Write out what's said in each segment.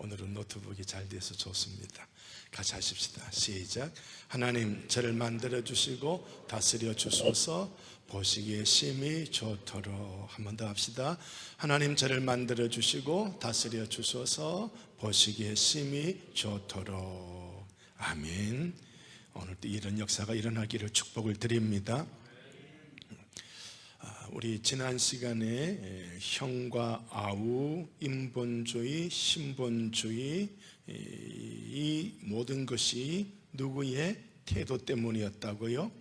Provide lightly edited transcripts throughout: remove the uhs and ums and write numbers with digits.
오늘은 노트북이 잘 돼서 좋습니다. 같이 하십시다. 시작. 하나님, 저를 만들어 주시고 다스려 주소서. 보시기에 심히 좋도록. 한 번 더 합시다. 하나님, 저를 만들어 주시고 다스려 주소서. 보시기에 심히 좋도록. 아멘. 오늘도 이런 역사가 일어나기를 축복을 드립니다. 우리 지난 시간에 형과 아우, 인본주의, 신본주의, 이 모든 것이 누구의 태도 때문이었다고요?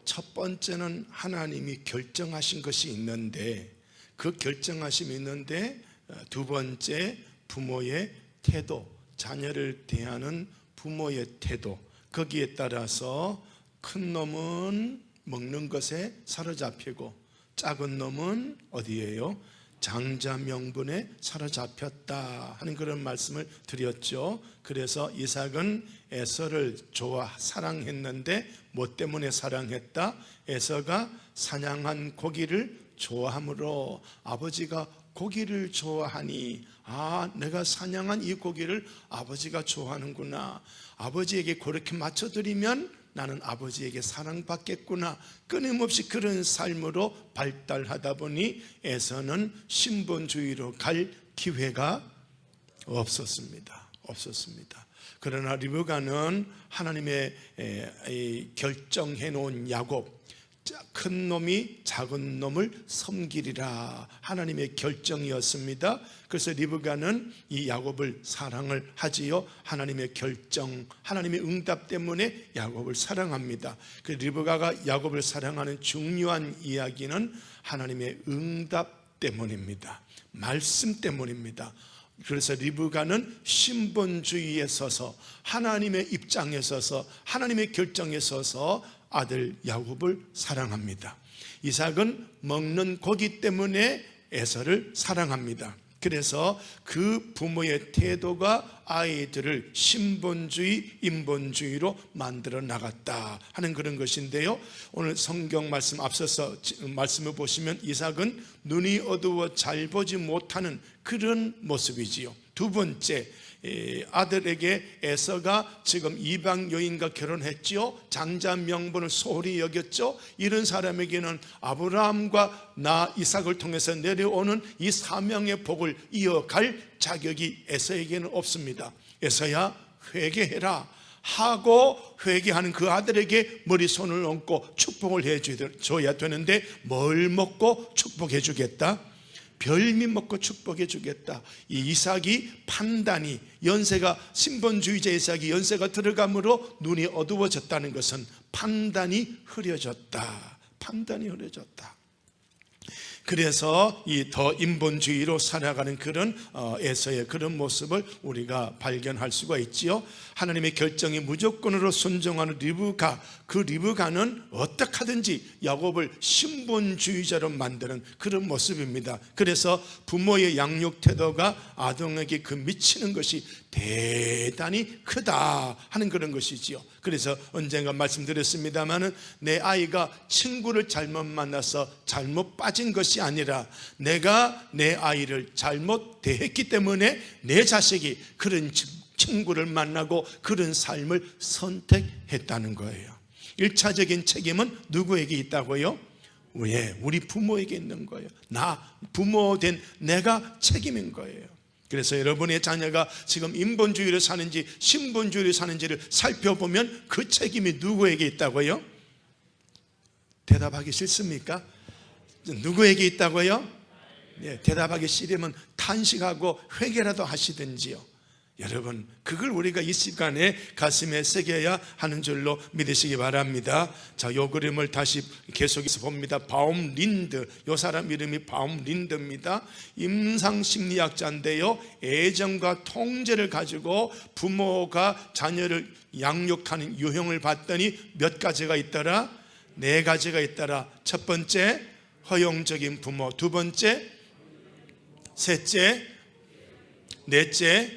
첫 번째는 하나님이 결정하신 것이 있는데, 그 결정하심이 있는데, 두 번째 부모의 태도, 자녀를 대하는 부모의 태도, 거기에 따라서 큰 놈은 먹는 것에 사로잡히고 작은 놈은 어디에요? 장자 명분에 사로잡혔다 하는 그런 말씀을 드렸죠. 그래서 이삭은 에서를 사랑했는데 뭐 때문에 사랑했다? 에서가 사냥한 고기를 좋아함으로, 아버지가 고기를 좋아하니, 내가 사냥한 이 고기를 아버지가 좋아하는구나, 아버지에게 그렇게 맞춰드리면 나는 아버지에게 사랑받겠구나, 끊임없이 그런 삶으로 발달하다 보니 에서는 신본주의로 갈 기회가 없었습니다. 그러나 리브가는 하나님의 결정해 놓은 야곱, 큰 놈이 작은 놈을 섬기리라, 하나님의 결정이었습니다. 그래서 리브가는 이 야곱을 사랑을 하지요. 하나님의 결정, 하나님의 응답 때문에 야곱을 사랑합니다. 그 리브가가 야곱을 사랑하는 중요한 이야기는 하나님의 응답 때문입니다. 말씀 때문입니다. 그래서 리브가는 신본주의에 서서, 하나님의 입장에 서서, 하나님의 결정에 서서 아들 야곱을 사랑합니다. 이삭은 먹는 고기 때문에 에서를 사랑합니다. 그래서 그 부모의 태도가 아이들을 신본주의, 인본주의로 만들어 나갔다 하는 그런 것인데요, 오늘 성경 말씀 앞서서 말씀을 보시면 이삭은 눈이 어두워 잘 보지 못하는 그런 모습이지요. 두 번째, 아들에게 에서가 지금 이방 여인과 결혼했지요. 장자 명분을 소홀히 여겼죠. 이런 사람에게는 아브라함과 나 이삭을 통해서 내려오는 이 사명의 복을 이어갈 자격이 에서에게는 없습니다. 에서야, 회개해라 하고 회개하는 그 아들에게 머리손을 얹고 축복을 해줘야 되는데, 뭘 먹고 축복해 주겠다? 별미 먹고 축복해 주겠다. 이 이삭이 판단이, 연세가, 신본주의자 이삭이 연세가 들어감으로 눈이 어두워졌다는 것은 판단이 흐려졌다. 그래서 이 더 인본주의로 살아가는 그런 에서의 그런 모습을 우리가 발견할 수가 있지요. 하나님의 결정에 무조건으로 순종하는 리브가, 그 리브가는 어떻게 하든지 야곱을 신본주의자로 만드는 그런 모습입니다. 그래서 부모의 양육 태도가 아동에게 그 미치는 것이 대단히 크다 하는 그런 것이지요. 그래서 언젠가 말씀드렸습니다마는, 내 아이가 친구를 잘못 만나서 잘못 빠진 것이 아니라 내가 내 아이를 잘못 대했기 때문에 내 자식이 그런 친구를 만나고 그런 삶을 선택했다는 거예요. 1차적인 책임은 누구에게 있다고요? 우리 부모에게 있는 거예요. 부모된 내가 책임인 거예요. 그래서 여러분의 자녀가 지금 인본주의를 사는지 신본주의를 사는지를 살펴보면 그 책임이 누구에게 있다고요? 대답하기 싫습니까? 누구에게 있다고요? 대답하기 싫으면 탄식하고 회개라도 하시든지요. 여러분, 그걸 우리가 이 시간에 가슴에 새겨야 하는 줄로 믿으시기 바랍니다. 자, 요 그림을 다시 계속해서 봅니다. 바움린드, 요 사람 이름이 바움린드입니다. 임상심리학자인데요, 애정과 통제를 가지고 부모가 자녀를 양육하는 유형을 봤더니 몇 가지가 있더라? 4가지가 있더라. 첫 번째, 허용적인 부모. 두 번째, 셋째, 넷째,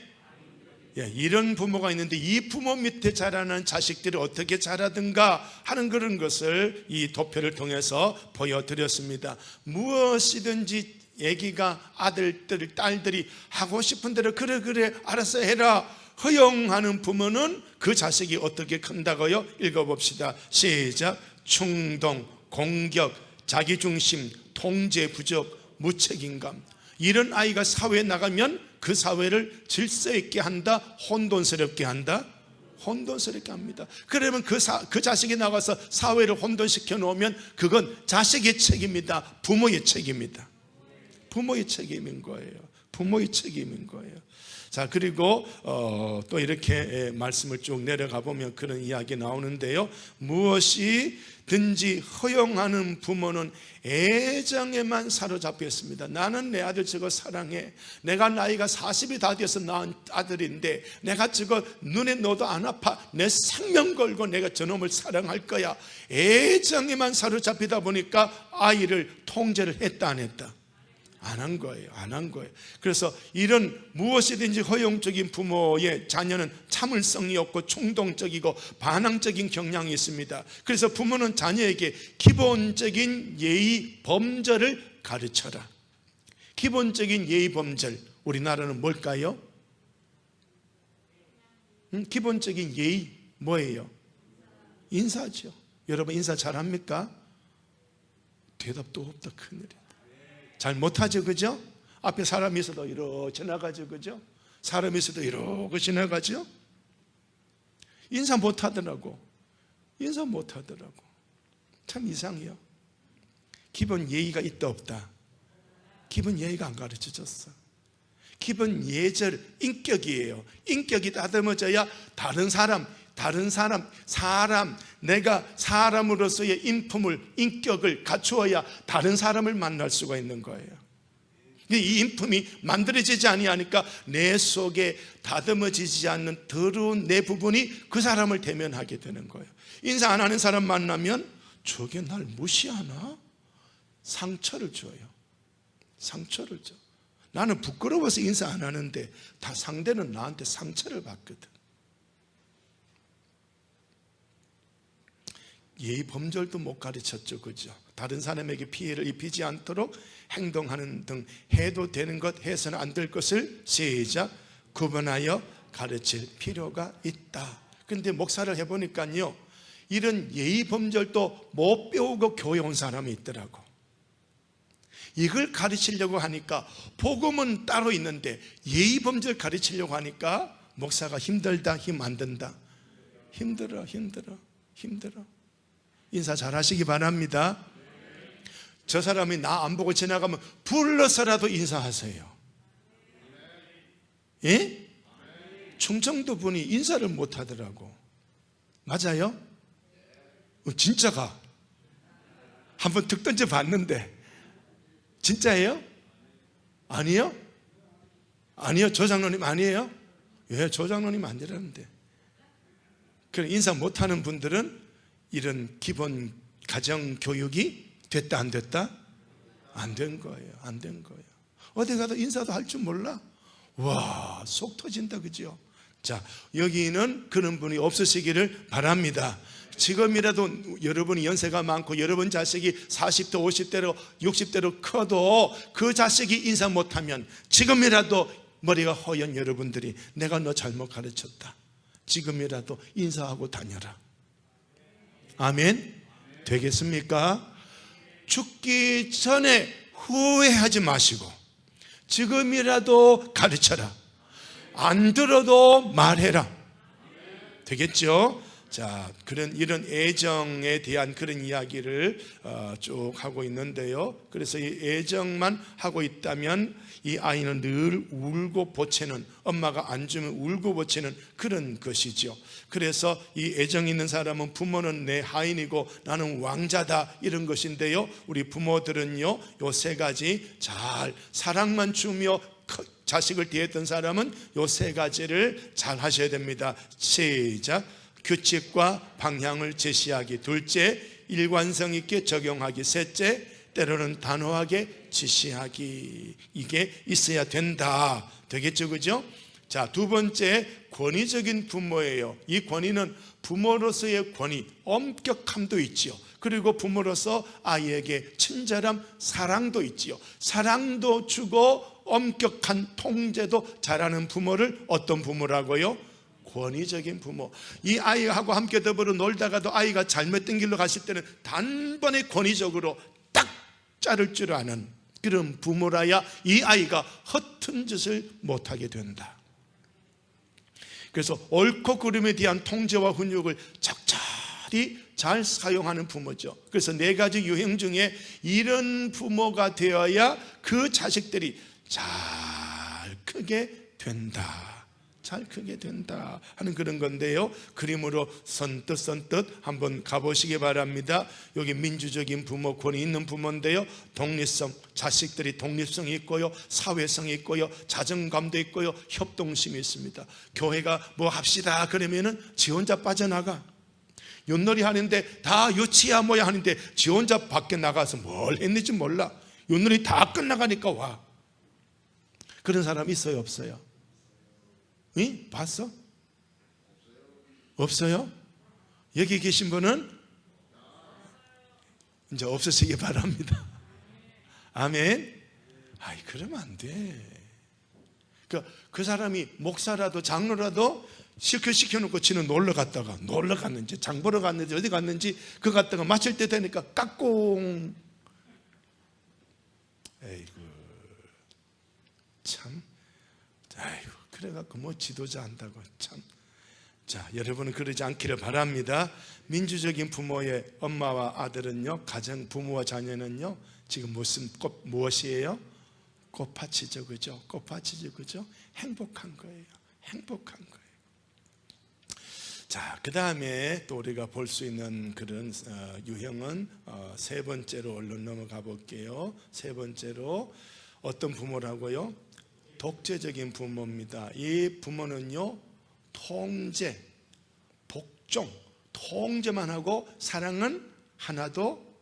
이런 부모가 있는데, 이 부모 밑에 자라는 자식들이 어떻게 자라든가 하는 그런 것을 이 도표를 통해서 보여드렸습니다. 무엇이든지 애기가 아들들 딸들이 하고 싶은 대로 그래 알아서 해라 허용하는 부모는 그 자식이 어떻게 큰다고요? 읽어봅시다. 시작. 충동, 공격, 자기중심, 통제 부족, 무책임감. 이런 아이가 사회에 나가면 그 사회를 질서 있게 한다, 혼돈스럽게 한다? 혼돈스럽게 합니다. 그러면 그 자식이 나가서 사회를 혼돈시켜 놓으면 그건 자식의 책임이다, 부모의 책임이다. 부모의 책임인 거예요. 부모의 책임인 거예요. 자, 그리고 또 이렇게 말씀을 쭉 내려가 보면 그런 이야기 나오는데요. 무엇이든지 허용하는 부모는 애정에만 사로잡혀 있습니다. 나는 내 아들 저거 사랑해. 내가 나이가 40이 다 돼서 낳은 아들인데 내가 저거 눈에 넣어도 안 아파. 내 생명 걸고 내가 저놈을 사랑할 거야. 애정에만 사로잡히다 보니까 아이를 통제를 했다 안 했다? 안 한 거예요. 안 한 거예요. 그래서 이런 무엇이든지 허용적인 부모의 자녀는 참을성이 없고 충동적이고 반항적인 경향이 있습니다. 그래서 부모는 자녀에게 기본적인 예의 범절을 가르쳐라. 기본적인 예의 범절, 우리나라는 뭘까요? 기본적인 예의 뭐예요? 인사죠. 여러분 인사 잘합니까? 대답도 없다. 큰일이야. 잘 못하죠, 그죠? 앞에 사람이 있어도 이러고 지나가죠, 그죠? 사람이 있어도 이러고 지나가죠? 인사 못하더라고. 인사 못하더라고. 참 이상해요. 기본 예의가 있다 없다? 기본 예의가 안 가르쳐졌어. 기본 예절, 인격이에요. 인격이 다듬어져야 다른 사람, 내가 사람으로서의 인격을 갖추어야 다른 사람을 만날 수가 있는 거예요. 이 인품이 만들어지지 아니하니까 내 속에 다듬어지지 않는 더러운 내 부분이 그 사람을 대면하게 되는 거예요. 인사 안 하는 사람 만나면 저게 날 무시하나? 상처를 줘요. 상처를 줘. 나는 부끄러워서 인사 안 하는데 다 상대는 나한테 상처를 받거든. 예의 범절도 못 가르쳤죠, 그죠? 다른 사람에게 피해를 입히지 않도록 행동하는 등 해도 되는 것, 해서는 안 될 것을 시작 구분하여 가르칠 필요가 있다. 그런데 목사를 해보니까요, 이런 예의 범절도 못 배우고 교회 온 사람이 있더라고. 이걸 가르치려고 하니까 복음은 따로 있는데 예의 범절 가르치려고 하니까 목사가 힘들다, 힘 안 든다. 힘들어. 인사 잘 하시기 바랍니다. 저 사람이 나 안 보고 지나가면 불러서라도 인사하세요. 예? 충청도 분이 인사를 못 하더라고. 맞아요? 진짜가. 한번 득 던져 봤는데 진짜예요? 아니요? 아니요, 조 장로님 아니에요? 왜 조 장로님 아니라는데. 그럼 인사 못하는 분들은 이런 기본 가정 교육이 됐다 안 됐다? 안 된 거예요. 안 된 거예요. 어디 가도 인사도 할 줄 몰라? 와, 속 터진다, 그죠? 자, 여기는 그런 분이 없으시기를 바랍니다. 지금이라도 여러분이 연세가 많고 여러분 자식이 40대 50대로 60대로 커도 그 자식이 인사 못하면 지금이라도 머리가 허연 여러분들이 내가 너 잘못 가르쳤다, 지금이라도 인사하고 다녀라. 아멘. 되겠습니까? 죽기 전에 후회하지 마시고 지금이라도 가르쳐라. 안 들어도 말해라. 되겠죠? 자, 이런 애정에 대한 그런 이야기를 쭉 하고 있는데요. 그래서 이 애정만 하고 있다면 이 아이는 늘 울고 보채는, 엄마가 안 주면 울고 보채는 그런 것이죠. 그래서 이 애정 있는 사람은 부모는 내 하인이고 나는 왕자다, 이런 것인데요. 우리 부모들은요, 요 세 가지 잘 사랑만 주며 자식을 대했던 사람은 요 세 가지를 잘 하셔야 됩니다. 시작. 규칙과 방향을 제시하기. 둘째, 일관성 있게 적용하기. 셋째, 때로는 단호하게 지시하기. 이게 있어야 된다. 되겠죠, 그죠? 자, 두 번째, 권위적인 부모예요. 이 권위는 부모로서의 권위, 엄격함도 있죠. 그리고 부모로서 아이에게 친절함, 사랑도 있지요. 사랑도 주고 엄격한 통제도 잘하는 부모를 어떤 부모라고요? 권위적인 부모. 이 아이하고 함께 더불어 놀다가도 아이가 잘못된 길로 갔을 때는 단번에 권위적으로 딱 자를 줄 아는 그런 부모라야 이 아이가 허튼 짓을 못하게 된다. 그래서 옳고 그름에 대한 통제와 훈육을 적절히 잘 사용하는 부모죠. 그래서 4가지 유형 중에 이런 부모가 되어야 그 자식들이 잘 크게 된다, 잘 크게 된다 하는 그런 건데요. 그림으로 선뜻 한번 가보시기 바랍니다. 여기 민주적인 부모, 권위 있는 부모인데요. 독립성, 자식들이 독립성이 있고요, 사회성이 있고요, 자존감도 있고요, 협동심이 있습니다. 교회가 뭐 합시다 그러면은 지 혼자 빠져나가. 윷놀이 하는데 다 유치야 뭐야 하는데 지 혼자 밖에 나가서 뭘 했는지 몰라. 윷놀이 다 끝나가니까 와. 그런 사람 있어요, 없어요? 응? 봤어? 없어요? 여기 계신 분은 이제 없으시기 바랍니다. 아멘. 아이, 그러면 안 돼. 그 사람이 목사라도 장로라도 시켜놓고 지는 놀러 갔는지 장 보러 갔는지 어디 갔는지 그 갔다가 마칠 때 되니까 까꿍. 에이구 참. 아이고 그래갖고 뭐 지도자 한다고 참. 자, 여러분은 그러지 않기를 바랍니다. 민주적인 부모의 엄마와 아들은요, 가정 부모와 자녀는요, 지금 무엇이에요? 꽃밭이죠, 그죠? 꽃밭이죠, 그죠? 행복한 거예요. 행복한 거예요. 자, 그 다음에 또 우리가 볼 수 있는 그런 유형은 3번째로 얼른 넘어가 볼게요. 3번째로 어떤 부모라고요? 독재적인 부모입니다. 이 부모는요, 통제, 복종, 통제만 하고 사랑은 하나도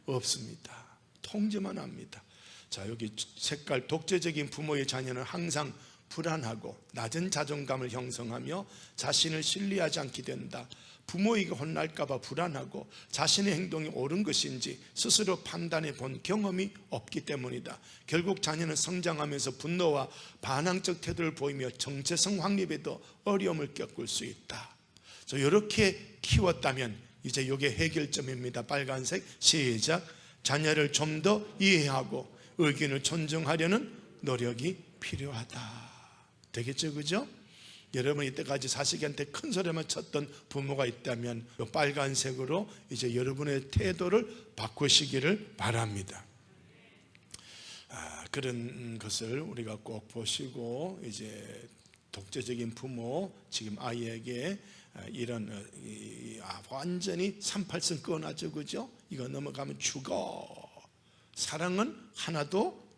없습니다. 통제만 합니다. 자, 여기 색깔, 독재적인 부모의 자녀는 항상 불안하고 낮은 자존감을 형성하며 자신을 신뢰하지 않게 된다. 부모에게 혼날까봐 불안하고 자신의 행동이 옳은 것인지 스스로 판단해 본 경험이 없기 때문이다. 결국 자녀는 성장하면서 분노와 반항적 태도를 보이며 정체성 확립에도 어려움을 겪을 수 있다. 이렇게 키웠다면 이제 이게 해결점입니다. 빨간색 시작. 자녀를 좀 더 이해하고 의견을 존중하려는 노력이 필요하다. 되겠죠, 그죠? 여러분 이때까지 자식한테 큰 소리만 쳤던 부모가 있다면 빨간색으로 이제 여러분의 태도를 바꾸시기를 바랍니다. 그런 것을 우리가 꼭 보시고 이제 독재적인 부모 지금 아이에게 이런 완전히 38선 끊어놨죠, 그죠? 이거 넘어가면 죽어. 사랑은 하나도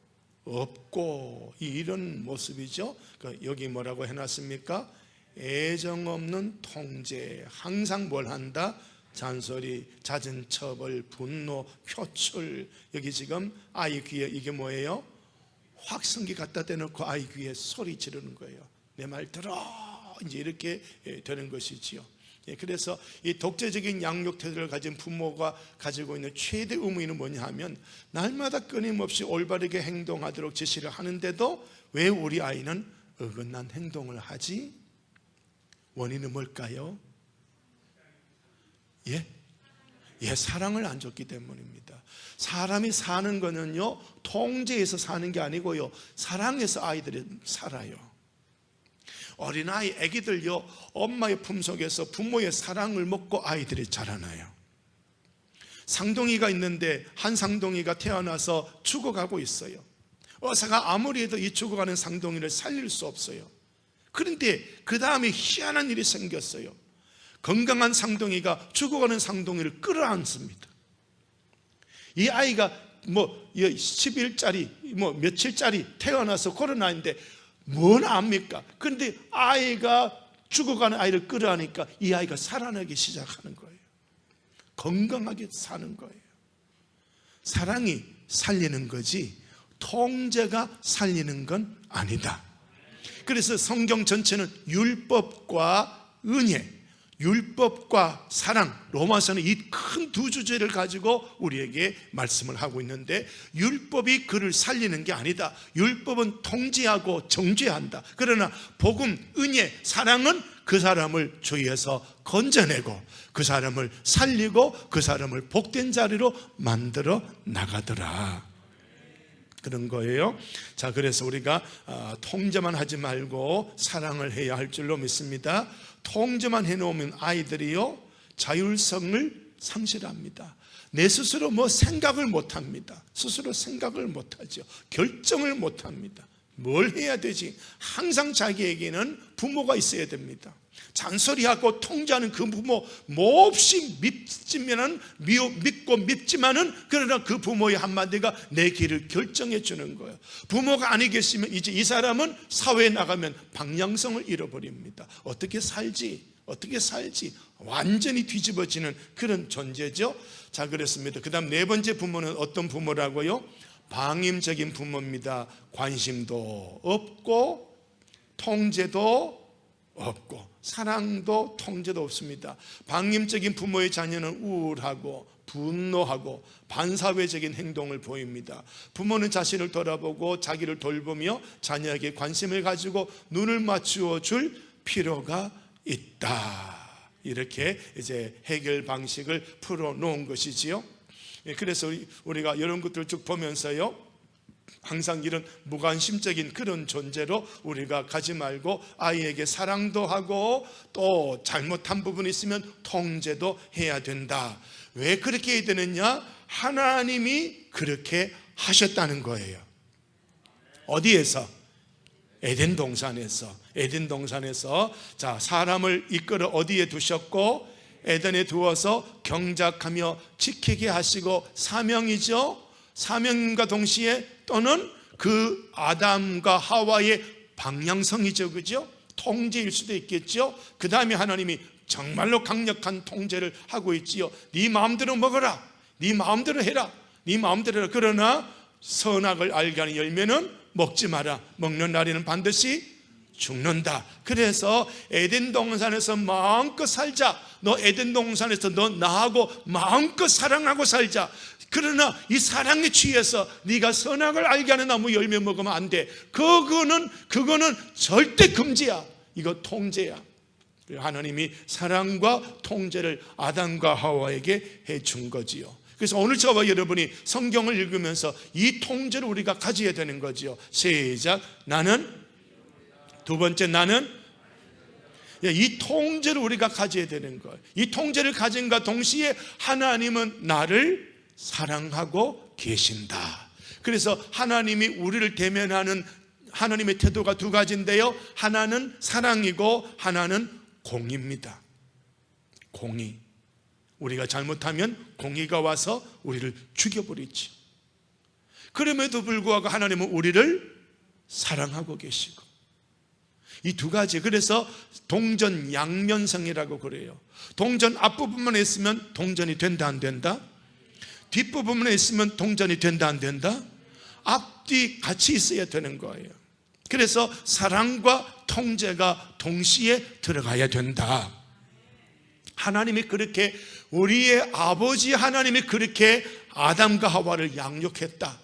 없고 이런 모습이죠. 여기 뭐라고 해놨습니까? 애정 없는 통제. 항상 뭘 한다? 잔소리, 잦은 처벌, 분노, 표출. 여기 지금 아이 귀에 이게 뭐예요? 확성기 갖다 대놓고 아이 귀에 소리 지르는 거예요. 내 말 들어. 이제 이렇게 되는 것이지요. 그래서 이 독재적인 양육 태도를 가진 부모가 가지고 있는 최대 의무는 뭐냐 하면 날마다 끊임없이 올바르게 행동하도록 지시를 하는데도 왜 우리 아이는 어긋난 행동을 하지? 원인은 뭘까요? 사랑을 안 줬기 때문입니다. 사람이 사는 거는요, 통제에서 사는 게 아니고요, 사랑에서 아이들이 살아요. 어린아이, 애기들요, 엄마의 품속에서 부모의 사랑을 먹고 아이들이 자라나요. 쌍둥이가 있는데 한 쌍둥이가 태어나서 죽어가고 있어요. 의사가 아무리 해도 이 죽어가는 쌍둥이를 살릴 수 없어요. 그런데 그 다음에 희한한 일이 생겼어요. 건강한 쌍둥이가 죽어가는 쌍둥이를 끌어안습니다. 이 아이가 10일짜리, 며칠짜리 태어나서 코로나인데 뭘 압니까? 그런데 아이가 죽어가는 아이를 끌어안으니까 이 아이가 살아나기 시작하는 거예요. 건강하게 사는 거예요. 사랑이 살리는 거지 통제가 살리는 건 아니다. 그래서 성경 전체는 율법과 은혜, 율법과 사랑, 로마서는 이 큰 두 주제를 가지고 우리에게 말씀을 하고 있는데, 율법이 그를 살리는 게 아니다. 율법은 통제하고 정죄한다. 그러나 복음, 은혜, 사랑은 그 사람을 죄에서 건져내고 그 사람을 살리고 그 사람을 복된 자리로 만들어 나가더라, 그런 거예요. 자, 그래서 우리가 통제만 하지 말고 사랑을 해야 할 줄로 믿습니다. 통제만 해놓으면 아이들이요, 자율성을 상실합니다. 내 스스로 생각을 못합니다. 스스로 생각을 못하죠. 결정을 못합니다. 뭘 해야 되지? 항상 자기에게는 부모가 있어야 됩니다. 잔소리하고 통제하는 그 부모 몹시 믿고 밉지만은, 그러나 그 부모의 한마디가 내 길을 결정해 주는 거예요. 부모가 아니 계시면 이제 이 사람은 사회에 나가면 방향성을 잃어버립니다. 어떻게 살지 완전히 뒤집어지는 그런 존재죠. 자, 그렇습니다. 그 다음 네 번째 부모는 어떤 부모라고요? 방임적인 부모입니다. 관심도 없고 통제도 없고 사랑도 통제도 없습니다. 방임적인 부모의 자녀는 우울하고 분노하고 반사회적인 행동을 보입니다. 부모는 자신을 돌아보고 자기를 돌보며 자녀에게 관심을 가지고 눈을 맞추어 줄 필요가 있다. 이렇게 이제 해결 방식을 풀어놓은 것이지요. 그래서 우리가 이런 것들을 쭉 보면서요, 항상 이런 무관심적인 그런 존재로 우리가 가지 말고 아이에게 사랑도 하고 또 잘못한 부분이 있으면 통제도 해야 된다. 왜 그렇게 해야 되느냐? 하나님이 그렇게 하셨다는 거예요. 어디에서? 에덴 동산에서 자, 사람을 이끌어 어디에 두셨고? 에덴에 두어서 경작하며 지키게 하시고, 사명이죠. 사명과 동시에 또는 그 아담과 하와의 방향성이죠, 그죠? 통제일 수도 있겠죠. 그 다음에 하나님이 정말로 강력한 통제를 하고 있지요. 네 마음대로 먹어라, 네 마음대로 해라, 네 마음대로 해라. 그러나 선악을 알게 하는 열매는 먹지 마라. 먹는 날에는 반드시 죽는다. 그래서 에덴 동산에서 마음껏 살자. 너 에덴 동산에서 너 나하고 마음껏 사랑하고 살자. 그러나 이 사랑에 취해서 네가 선악을 알게 하는 나무 열매 먹으면 안 돼. 그거는 절대 금지야. 이거 통제야. 하나님이 사랑과 통제를 아담과 하와에게 해준 거지요. 그래서 오늘 저와 여러분이 성경을 읽으면서 이 통제를 우리가 가져야 되는 거지요. 시작. 두 번째, 이 통제를 우리가 가져야 되는 거예요. 이 통제를 가진과 동시에 하나님은 나를 사랑하고 계신다. 그래서 하나님이 우리를 대면하는 하나님의 태도가 두 가지인데요, 하나는 사랑이고 하나는 공의입니다. 공의. 우리가 잘못하면 공의가 와서 우리를 죽여버리지. 그럼에도 불구하고 하나님은 우리를 사랑하고 계시고, 이 두 가지. 그래서 동전 양면성이라고 그래요. 동전 앞부분만 있으면 동전이 된다 안 된다? 뒷부분만 있으면 동전이 된다 안 된다? 앞뒤 같이 있어야 되는 거예요. 그래서 사랑과 통제가 동시에 들어가야 된다. 하나님이 그렇게, 우리의 아버지 하나님이 그렇게 아담과 하와를 양육했다.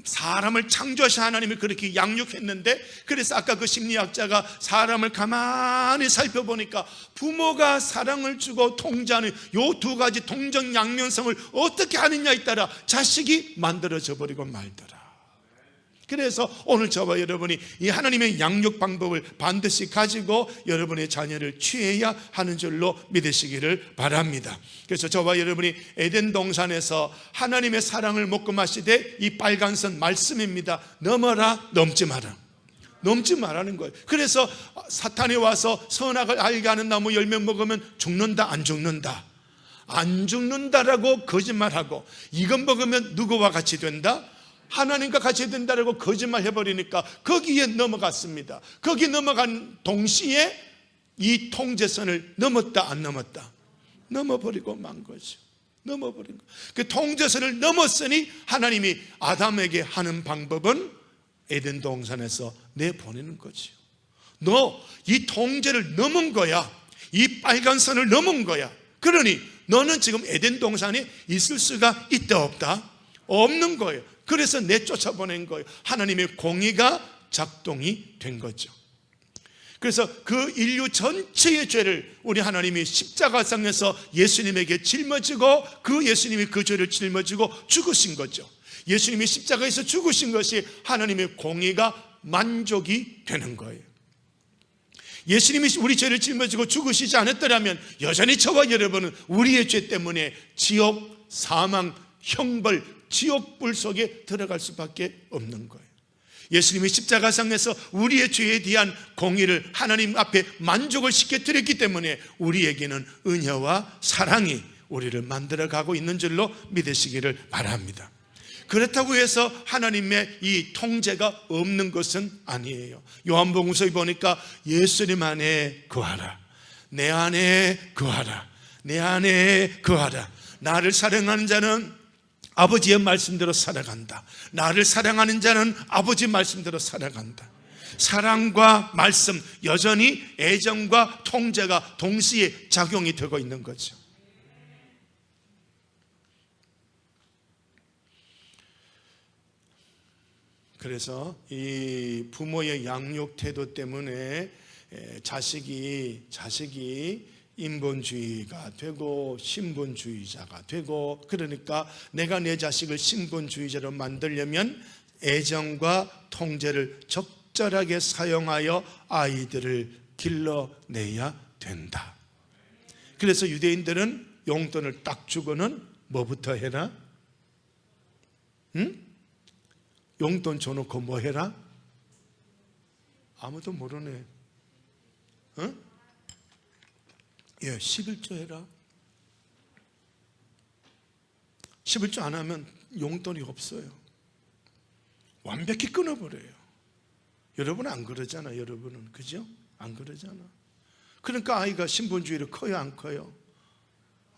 사람을 창조하신 하나님이 그렇게 양육했는데, 그래서 아까 그 심리학자가 사람을 가만히 살펴보니까 부모가 사랑을 주고 통제하는 요 두 가지 동정 양면성을 어떻게 하느냐에 따라 자식이 만들어져 버리고 말더라. 그래서 오늘 저와 여러분이 이 하나님의 양육 방법을 반드시 가지고 여러분의 자녀를 취해야 하는 줄로 믿으시기를 바랍니다. 그래서 저와 여러분이 에덴 동산에서 하나님의 사랑을 먹고 마시되, 이 빨간 선 말씀입니다. 넘어라, 넘지 마라. 넘지 말라는 거예요. 그래서 사탄이 와서 선악을 알게 하는 나무 열매 먹으면 죽는다, 안 죽는다? 안 죽는다라고 거짓말하고, 이건 먹으면 누구와 같이 된다? 하나님과 같이 된다라고 거짓말 해버리니까 거기에 넘어갔습니다. 거기 넘어간 동시에 이 통제선을 넘었다 안 넘었다? 넘어버리고 만 거죠. 넘어버린 거. 그 통제선을 넘었으니 하나님이 아담에게 하는 방법은 에덴 동산에서 내보내는 거죠. 너 이 통제를 넘은 거야. 이 빨간 선을 넘은 거야. 그러니 너는 지금 에덴 동산에 있을 수가 있다 없다? 없는 거예요. 그래서 내쫓아보낸 거예요. 하나님의 공의가 작동이 된 거죠. 그래서 그 인류 전체의 죄를 우리 하나님이 십자가상에서 예수님에게 짊어지고 그 예수님이 그 죄를 짊어지고 죽으신 거죠. 예수님이 십자가에서 죽으신 것이 하나님의 공의가 만족이 되는 거예요. 예수님이 우리 죄를 짊어지고 죽으시지 않았더라면 여전히 저와 여러분은 우리의 죄 때문에 지옥, 사망, 형벌, 지옥불 속에 들어갈 수밖에 없는 거예요. 예수님이 십자가상에서 우리의 죄에 대한 공의를 하나님 앞에 만족을 시켜드렸기 때문에 우리에게는 은혜와 사랑이 우리를 만들어가고 있는 줄로 믿으시기를 바랍니다. 그렇다고 해서 하나님의 이 통제가 없는 것은 아니에요. 요한복음서에 보니까 예수님 안에 거하라, 내 안에 거하라, 내 안에 거하라. 나를 사랑하는 자는 아버지의 말씀대로 살아간다. 나를 사랑하는 자는 아버지 말씀대로 살아간다. 사랑과 말씀, 여전히 애정과 통제가 동시에 작용이 되고 있는 거죠. 그래서 이 부모의 양육 태도 때문에 자식이 인본주의가 되고 신본주의자가 되고, 그러니까 내가 내 자식을 신본주의자로 만들려면 애정과 통제를 적절하게 사용하여 아이들을 길러내야 된다. 그래서 유대인들은 용돈을 딱 주고는 뭐부터 해라? 용돈 줘놓고 뭐 해라? 아무도 모르네. 11조 해라. 11조 안 하면 용돈이 없어요. 완벽히 끊어버려요. 여러분은 안 그러잖아. 여러분은, 그죠? 안 그러잖아. 그러니까 아이가 신본주의로 커요, 안 커요?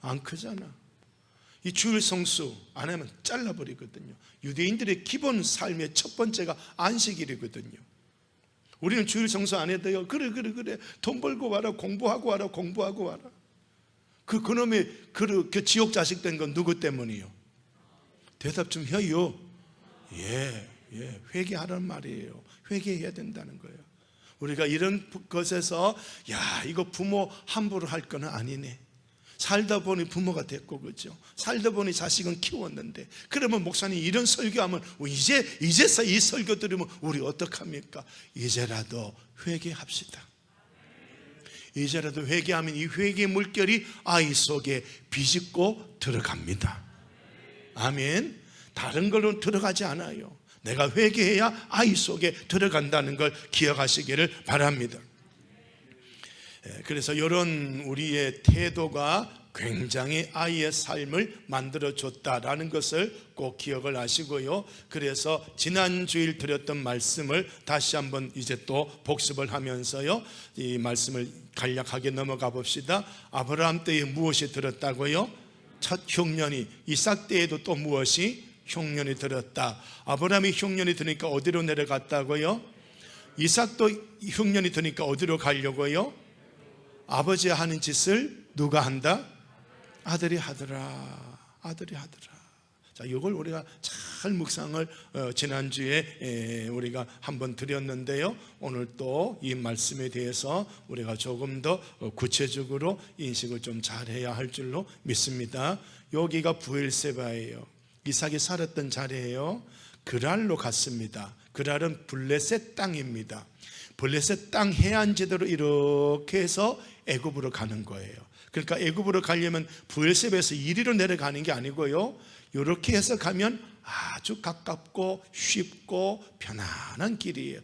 안 크잖아. 이 주일 성수 안 하면 잘라버리거든요. 유대인들의 기본 삶의 첫 번째가 안식일이거든요. 우리는 주일 성수 안 해도요, 그래 돈 벌고 와라, 공부하고 와라. 그놈의 그 지옥 자식 된 건 누구 때문이요? 대답 좀 해요. 예, 회개하라는 말이에요. 회개해야 된다는 거예요. 우리가 이런 것에서 야, 이거 부모 함부로 할 거는 아니네. 살다 보니 부모가 됐고, 그죠? 살다 보니 자식은 키웠는데, 그러면 목사님 이런 설교하면 이제서 이 설교 들으면 우리 어떡합니까? 이제라도 회개합시다. 이제라도 회개하면 이 회개의 물결이 아이 속에 비집고 들어갑니다. 아멘. 다른 걸로 들어가지 않아요. 내가 회개해야 아이 속에 들어간다는 걸 기억하시기를 바랍니다. 그래서 이런 우리의 태도가 굉장히 아이의 삶을 만들어줬다라는 것을 꼭 기억을 하시고요. 그래서 지난 주일 드렸던 말씀을 다시 한번 이제 또 복습을 하면서요, 이 말씀을 간략하게 넘어가 봅시다. 아브라함 때에 무엇이 들었다고요? 첫 흉년이. 이삭 때에도 또 무엇이? 흉년이 들었다. 아브라함이 흉년이 드니까 어디로 내려갔다고요? 이삭도 흉년이 드니까 어디로 가려고요? 아버지 하는 짓을 누가 한다? 아들이 하더라. 자, 이걸 우리가 잘 묵상을 지난주에 우리가 한번 드렸는데요, 오늘 또 이 말씀에 대해서 우리가 조금 더 구체적으로 인식을 좀 잘해야 할 줄로 믿습니다. 여기가 브엘세바예요. 이삭이 살았던 자리예요. 그랄로 갔습니다. 그랄은 블레셋 땅입니다. 블레셋 땅 해안지대로 이렇게 해서 애굽으로 가는 거예요. 그러니까 애굽으로 가려면 브엘세바에서 이리로 내려가는 게 아니고요, 이렇게 해서 가면 아주 가깝고 쉽고 편안한 길이에요.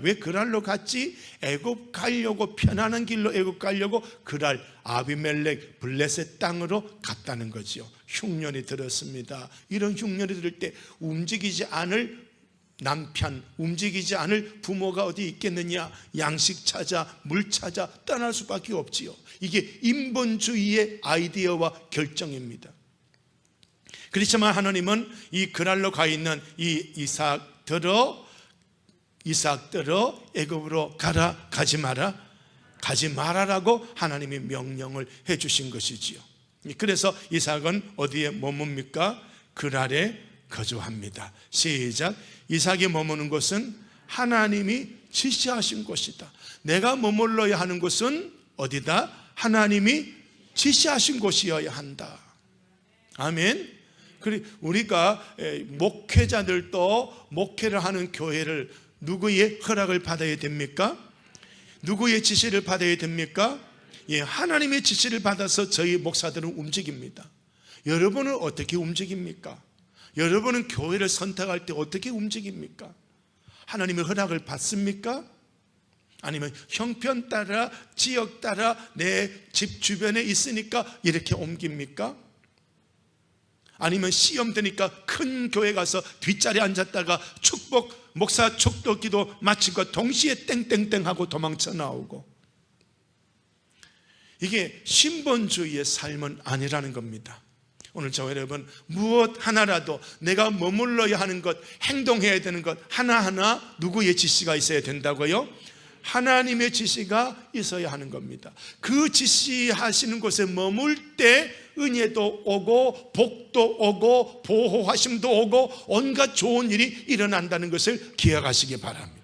왜 그랄로 갔지? 애굽 가려고, 편안한 길로 애굽 가려고 그랄, 아비멜렉 블레셋 땅으로 갔다는 거죠. 흉년이 들었습니다. 이런 흉년이 들을 때 움직이지 않을 남편, 움직이지 않을 부모가 어디 있겠느냐? 양식 찾아, 물 찾아 떠날 수밖에 없지요. 이게 인본주의의 아이디어와 결정입니다. 그렇지만 하나님은 이 그랄로 가 있는 이 이삭 들어 애굽으로 가라, 가지 마라? 가지 말아라고 하나님이 명령을 해주신 것이지요. 그래서 이삭은 어디에 머뭅니까? 그랄에 거주합니다. 시작. 이삭이 머무는 곳은 하나님이 지시하신 곳이다. 내가 머물러야 하는 곳은 어디다? 하나님이 지시하신 곳이어야 한다. 아멘. 그리고 우리가 목회자들도 목회를 하는 교회를 누구의 허락을 받아야 됩니까? 누구의 지시를 받아야 됩니까? 예, 하나님의 지시를 받아서 저희 목사들은 움직입니다. 여러분은 어떻게 움직입니까? 여러분은 교회를 선택할 때 어떻게 움직입니까? 하나님의 허락을 받습니까? 아니면 형편 따라, 지역 따라 내 집 주변에 있으니까 이렇게 옮깁니까? 아니면 시험 되니까 큰 교회 가서 뒷자리에 앉았다가 목사 축도 기도 마치고 동시에 땡땡땡 하고 도망쳐 나오고, 이게 신본주의의 삶은 아니라는 겁니다. 오늘 저와 여러분, 무엇 하나라도 내가 머물러야 하는 것, 행동해야 되는 것 하나하나 누구의 지시가 있어야 된다고요? 하나님의 지시가 있어야 하는 겁니다. 그 지시하시는 곳에 머물 때 은혜도 오고 복도 오고 보호하심도 오고 온갖 좋은 일이 일어난다는 것을 기억하시기 바랍니다.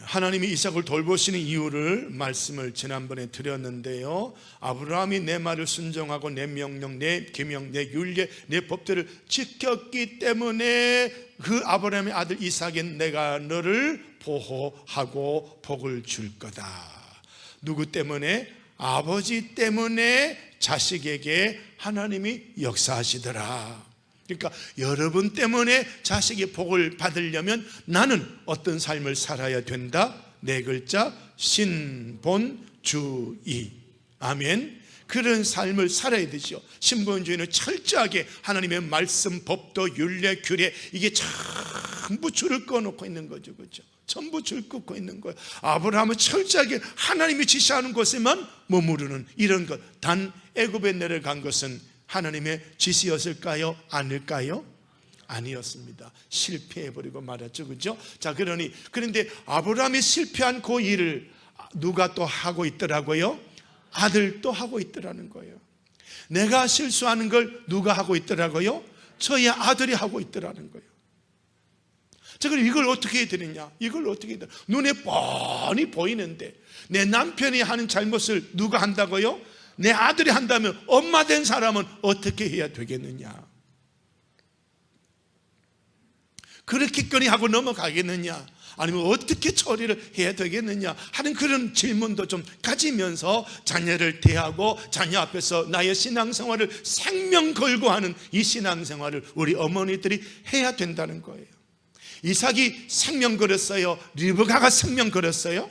하나님이 이삭을 돌보시는 이유를 말씀을 지난번에 드렸는데요, 아브라함이 내 말을 순종하고 내 명령, 내 계명, 내 율례, 내 법들을 지켰기 때문에 그 아브라함의 아들 이삭에 내가 너를 보호하고 복을 줄 거다. 누구 때문에? 아버지 때문에 자식에게 하나님이 역사하시더라. 그러니까 여러분 때문에 자식이 복을 받으려면 나는 어떤 삶을 살아야 된다? 네 글자, 신본주의. 아멘. 그런 삶을 살아야 되죠. 신본주의는 철저하게 하나님의 말씀, 법도, 율례, 규례, 이게 전부 줄을 꺼놓고 있는 거죠. 그렇죠? 전부 줄 끊고 있는 거예요. 아브라함은 철저하게 하나님이 지시하는 곳에만 머무르는 이런 것. 단 애굽에 내려간 것은 하나님의 지시였을까요? 아닐까요? 아니었습니다. 실패해버리고 말았죠. 그죠? 자, 그런데 아브라함이 실패한 그 일을 누가 또 하고 있더라고요? 아들도 하고 있더라는 거예요. 내가 실수하는 걸 누가 하고 있더라고요? 저희 아들이 하고 있더라는 거예요. 자, 그럼 이걸 어떻게 해야 되느냐? 이걸 어떻게 해야 되느냐? 눈에 뻔히 보이는데 내 남편이 하는 잘못을 누가 한다고요? 내 아들이 한다면 엄마 된 사람은 어떻게 해야 되겠느냐? 그렇게까지 하고 넘어가겠느냐? 아니면 어떻게 처리를 해야 되겠느냐 하는 그런 질문도 좀 가지면서 자녀를 대하고 자녀 앞에서 나의 신앙생활을 생명 걸고 하는 이 신앙생활을 우리 어머니들이 해야 된다는 거예요. 이삭이 생명 걸었어요? 리브가가 생명 걸었어요?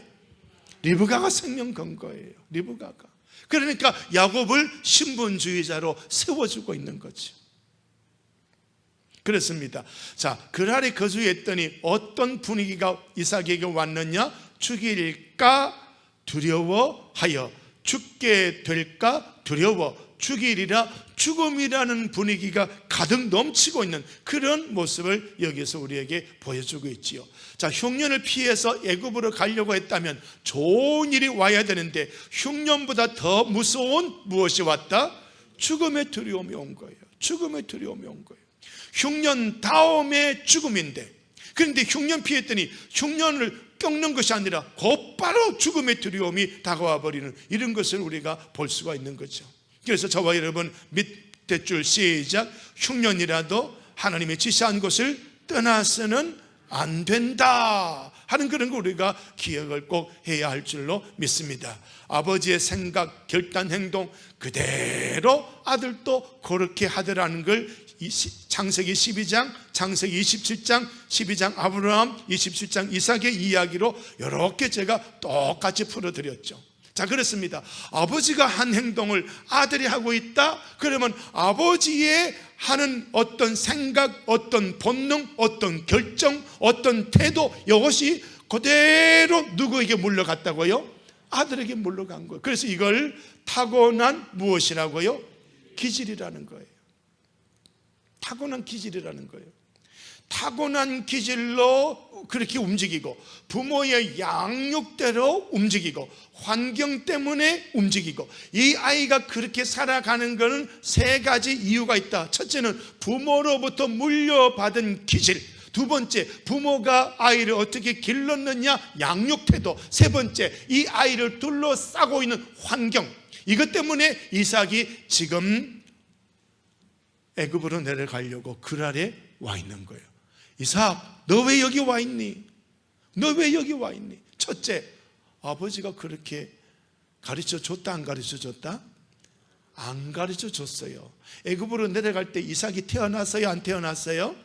리브가가 생명 건 거예요. 리브가가. 그러니까 야곱을 신분주의자로 세워주고 있는 거죠. 그렇습니다. 자, 그랄에 거주했더니 어떤 분위기가 이삭에게 왔느냐? 죽일까 두려워하여, 죽게 될까 두려워, 죽이리라, 죽음이라는 분위기가 가득 넘치고 있는 그런 모습을 여기서 우리에게 보여주고 있지요. 자, 흉년을 피해서 애굽으로 가려고 했다면 좋은 일이 와야 되는데 흉년보다 더 무서운 무엇이 왔다? 죽음의 두려움이 온 거예요. 죽음의 두려움이 온 거예요. 흉년 다음에 죽음인데, 그런데 흉년 피했더니 흉년을 꺾는 것이 아니라 곧바로 죽음의 두려움이 다가와 버리는 이런 것을 우리가 볼 수가 있는 거죠. 그래서 저와 여러분 밑에 줄 시작. 흉년이라도 하나님의 지시한 것을 떠나서는 안 된다 하는 그런 거 우리가 기억을 꼭 해야 할 줄로 믿습니다. 아버지의 생각, 결단, 행동 그대로 아들도 그렇게 하더라는 걸 창세기 12장, 창세기 27장, 12장 아브라함, 27장 이삭의 이야기로 이렇게 제가 똑같이 풀어드렸죠. 자, 그렇습니다. 아버지가 한 행동을 아들이 하고 있다? 그러면 아버지의 하는 어떤 생각, 어떤 본능, 어떤 결정, 어떤 태도, 이것이 그대로 누구에게 물러갔다고요? 아들에게 물러간 거예요. 그래서 이걸 타고난 무엇이라고요? 기질이라는 거예요. 타고난 기질이라는 거예요. 타고난 기질로 그렇게 움직이고, 부모의 양육대로 움직이고, 환경 때문에 움직이고, 이 아이가 그렇게 살아가는 것은 세 가지 이유가 있다. 첫째는 부모로부터 물려받은 기질, 두 번째 부모가 아이를 어떻게 길렀느냐, 양육태도, 세 번째 이 아이를 둘러싸고 있는 환경, 이것 때문에 이삭이 지금 애굽으로 내려가려고 그랄에 와 있는 거예요. 이삭, 너 왜 여기 와 있니? 너 왜 여기 와 있니? 첫째, 아버지가 그렇게 가르쳐 줬다, 안 가르쳐 줬다? 안 가르쳐 줬어요. 애굽으로 내려갈 때 이삭이 태어났어요, 안 태어났어요?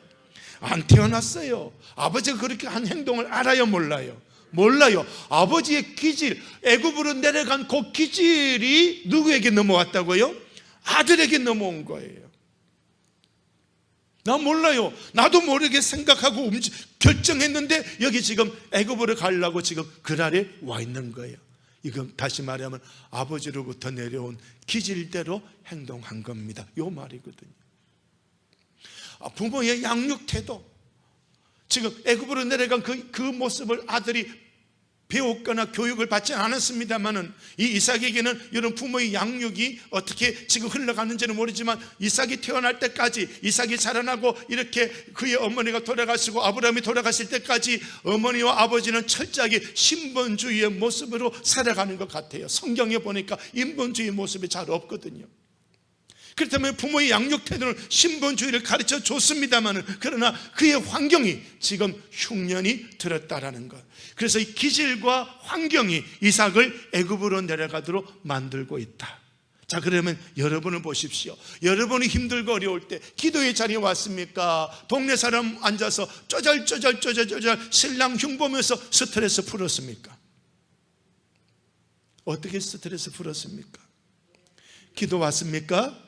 안 태어났어요. 아버지가 그렇게 한 행동을 알아요, 몰라요? 몰라요. 아버지의 기질, 애굽으로 내려간 그 기질이 누구에게 넘어왔다고요? 아들에게 넘어온 거예요. 나 몰라요. 나도 모르게 생각하고 결정했는데 여기 지금 애굽으로 가려고 지금 그날에 와 있는 거예요. 이건 다시 말하면 아버지로부터 내려온 기질대로 행동한 겁니다. 요 말이거든요. 부모의 양육 태도, 지금 애굽으로 내려간 그 모습을 아들이 배웠거나 교육을 받지 않았습니다만은, 이 이삭에게는 이런 부모의 양육이 어떻게 지금 흘러가는지는 모르지만, 이삭이 태어날 때까지, 이삭이 자라나고 이렇게 그의 어머니가 돌아가시고 아브라함이 돌아갔을 때까지 어머니와 아버지는 철저하게 신본주의의 모습으로 살아가는 것 같아요. 성경에 보니까 인본주의 모습이 잘 없거든요. 그렇다면 부모의 양육 태도는 신본주의를 가르쳐 줬습니다만, 그러나 그의 환경이 지금 흉년이 들었다라는 것. 그래서 이 기질과 환경이 이삭을 애굽으로 내려가도록 만들고 있다. 자, 그러면 여러분을 보십시오. 여러분이 힘들고 어려울 때 기도의 자리에 왔습니까? 동네 사람 앉아서 쪼잘쪼잘 신랑 흉 보면서 스트레스 풀었습니까? 어떻게 스트레스 풀었습니까? 기도 왔습니까?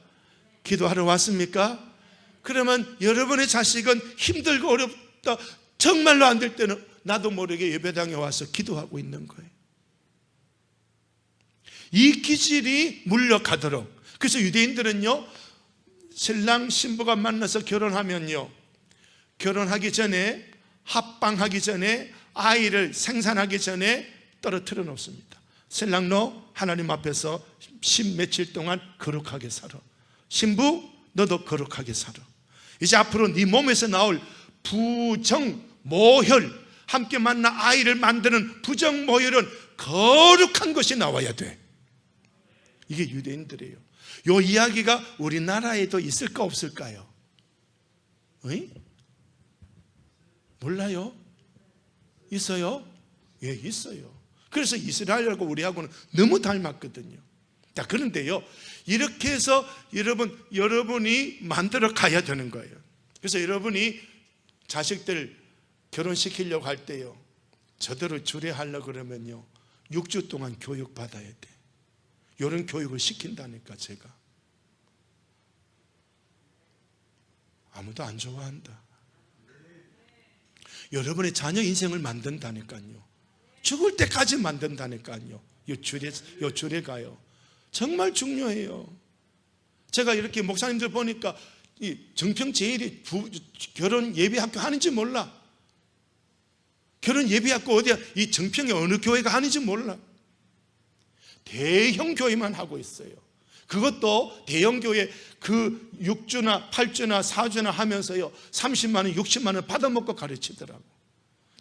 기도하러 왔습니까? 그러면 여러분의 자식은 힘들고 어렵다, 정말로 안 될 때는 나도 모르게 예배당에 와서 기도하고 있는 거예요. 이 기질이 물려가도록. 그래서 유대인들은요, 신랑 신부가 만나서 결혼하면요, 결혼하기 전에, 합방하기 전에, 아이를 생산하기 전에 떨어뜨려 놓습니다. 신랑, 너 하나님 앞에서 10 며칠 동안 거룩하게 살아. 신부, 너도 거룩하게 살아. 이제 앞으로 네 몸에서 나올 부정 모혈, 함께 만나 아이를 만드는 부정 모혈은 거룩한 것이 나와야 돼. 이게 유대인들이에요. 이 이야기가 우리나라에도 있을까 없을까요? 어이? 몰라요? 있어요? 예, 있어요. 그래서 이스라엘하고 우리하고는 너무 닮았거든요. 자, 그런데요, 이렇게 해서 여러분이 만들어 가야 되는 거예요. 그래서 여러분이 자식들 결혼시키려고 할 때요, 저대로 주례하려고 그러면요, 6주 동안 교육 받아야 돼. 이런 교육을 시킨다니까. 제가 아무도 안 좋아한다. 여러분의 자녀 인생을 만든다니까요. 죽을 때까지 만든다니까요. 요 주례가요 정말 중요해요. 제가 이렇게 목사님들 보니까 이 정평제일이 결혼 예비학교 하는지 몰라. 결혼 예비학교 어디야? 이 정평에 어느 교회가 하는지 몰라. 대형 교회만 하고 있어요. 그것도 대형 교회 그 6주나 8주나 4주나 하면서요, 30만 원, 60만 원 받아먹고 가르치더라고.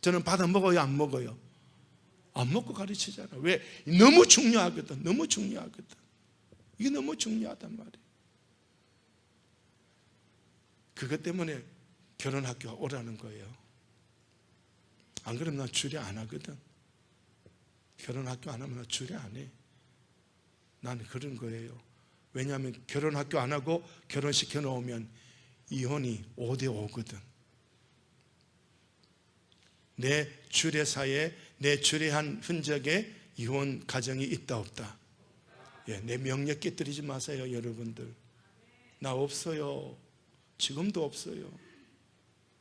저는 받아먹어요, 안 먹어요? 안 먹고 가르치잖아. 왜? 너무 중요하거든. 너무 중요하거든. 이게 너무 중요하단 말이에요. 그것 때문에 결혼학교 오라는 거예요. 안 그러면 난 주례 안 하거든. 결혼학교 안 하면 난 주례 안 해. 난 그런 거예요. 왜냐하면 결혼학교 안 하고 결혼시켜 놓으면 이혼이 5대 5거든. 내 주례사에 내 주례한 흔적에 이혼 가정이 있다 없다? 예, 내 명예 깨뜨리지 마세요, 여러분들. 나 없어요. 지금도 없어요.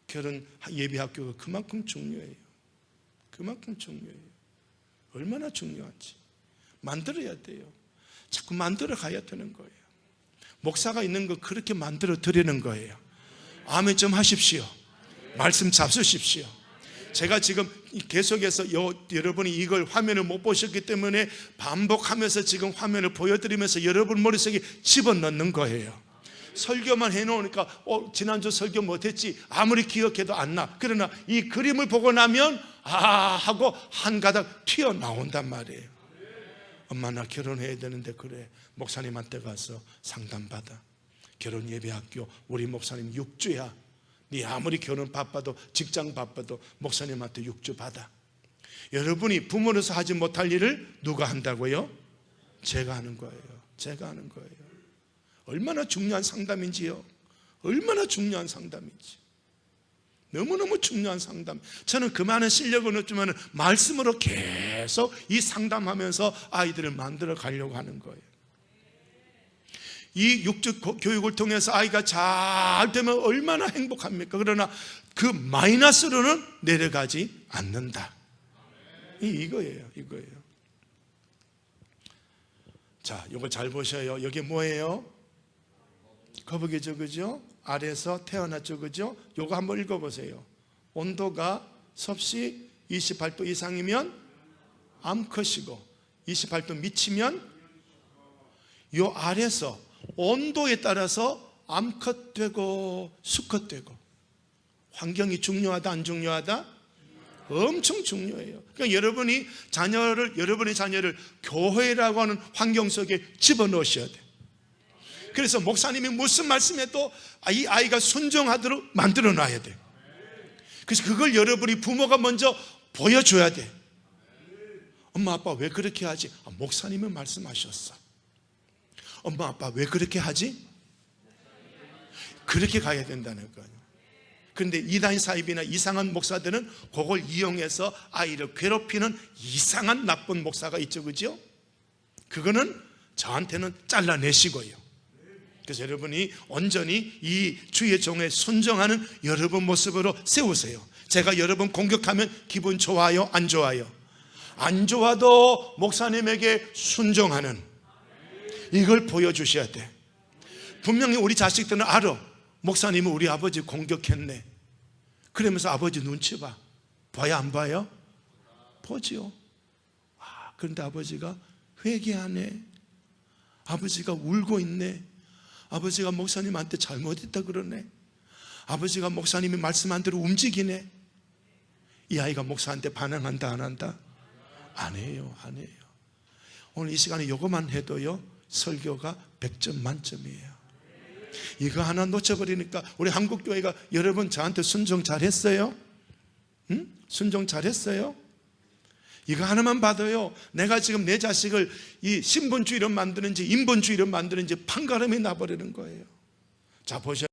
결혼 예비학교가 그만큼 중요해요. 그만큼 중요해요. 얼마나 중요한지 만들어야 돼요. 자꾸 만들어 가야 되는 거예요. 목사가 있는 거 그렇게 만들어 드리는 거예요. 아멘 좀 하십시오. 말씀 잡수십시오. 제가 지금 계속해서 여러분이 이걸 화면을 못 보셨기 때문에 반복하면서 지금 화면을 보여드리면서 여러분 머릿속에 집어넣는 거예요. 설교만 해놓으니까 지난주 설교 못했지 아무리 기억해도 안 나. 그러나 이 그림을 보고 나면 하고 한 가닥 튀어나온단 말이에요. 엄마 나 결혼해야 되는데 그래. 목사님한테 가서 상담받아. 결혼 예배학교 우리 목사님 6주야. 네 아무리 결혼 바빠도 직장 바빠도 목사님한테 6주 받아. 여러분이 부모로서 하지 못할 일을 누가 한다고요? 제가 하는 거예요. 제가 하는 거예요. 얼마나 중요한 상담인지요. 얼마나 중요한 상담인지. 너무너무 중요한 상담. 저는 그 많은 실력은 없지만 말씀으로 계속 이 상담하면서 아이들을 만들어 가려고 하는 거예요. 이 6주 교육을 통해서 아이가 잘 되면 얼마나 행복합니까? 그러나 그 마이너스로는 내려가지 않는다. 이거예요. 자, 이걸 잘 보셔요. 여기 뭐예요? 거북이죠, 그죠? 아래에서 태어났죠, 그죠? 요거 한번 읽어보세요. 온도가 섭씨 28도 이상이면 암컷이고 28도 미치면 요 아래에서 온도에 따라서 암컷되고 수컷되고. 환경이 중요하다 안 중요하다? 엄청 중요해요. 그러니까 여러분의 자녀를 교회라고 하는 환경 속에 집어넣으셔야 돼요. 그래서 목사님이 무슨 말씀해도 이 아이가 순종하도록 만들어 놔야 돼요. 그래서 그걸 여러분이 부모가 먼저 보여줘야 돼. 엄마 아빠 왜 그렇게 하지? 목사님은 말씀하셨어. 엄마 아빠 왜 그렇게 하지? 그렇게 가야 된다는 거예요. 그런데 이단 사입이나 이상한 목사들은 그걸 이용해서 아이를 괴롭히는 이상한 나쁜 목사가 있죠, 그죠? 그거는 저한테는 잘라내시고요. 그래서 여러분이 온전히 이 주의 종에 순종하는 여러분 모습으로 세우세요. 제가 여러분 공격하면 기분 좋아요? 안 좋아요? 안 좋아도 목사님에게 순종하는 이걸 보여주셔야 돼. 분명히 우리 자식들은 알아. 목사님은 우리 아버지 공격했네. 그러면서 아버지 눈치 봐. 봐야 안 봐요? 보지요. 그런데 아버지가 회개하네. 아버지가 울고 있네. 아버지가 목사님한테 잘못했다 그러네. 아버지가 목사님이 말씀한 대로 움직이네. 이 아이가 목사한테 반항한다 안 한다? 안 해요. 오늘 이 시간에 이것만 해도요 설교가 100점 만점이에요. 이거 하나 놓쳐버리니까 우리 한국교회가 여러분 저한테 순종 잘했어요? 응? 순종 잘했어요? 이거 하나만 봐도요 내가 지금 내 자식을 이 신분주의로 만드는지 인본주의로 만드는지 판가름이 나버리는 거예요. 자 보셔.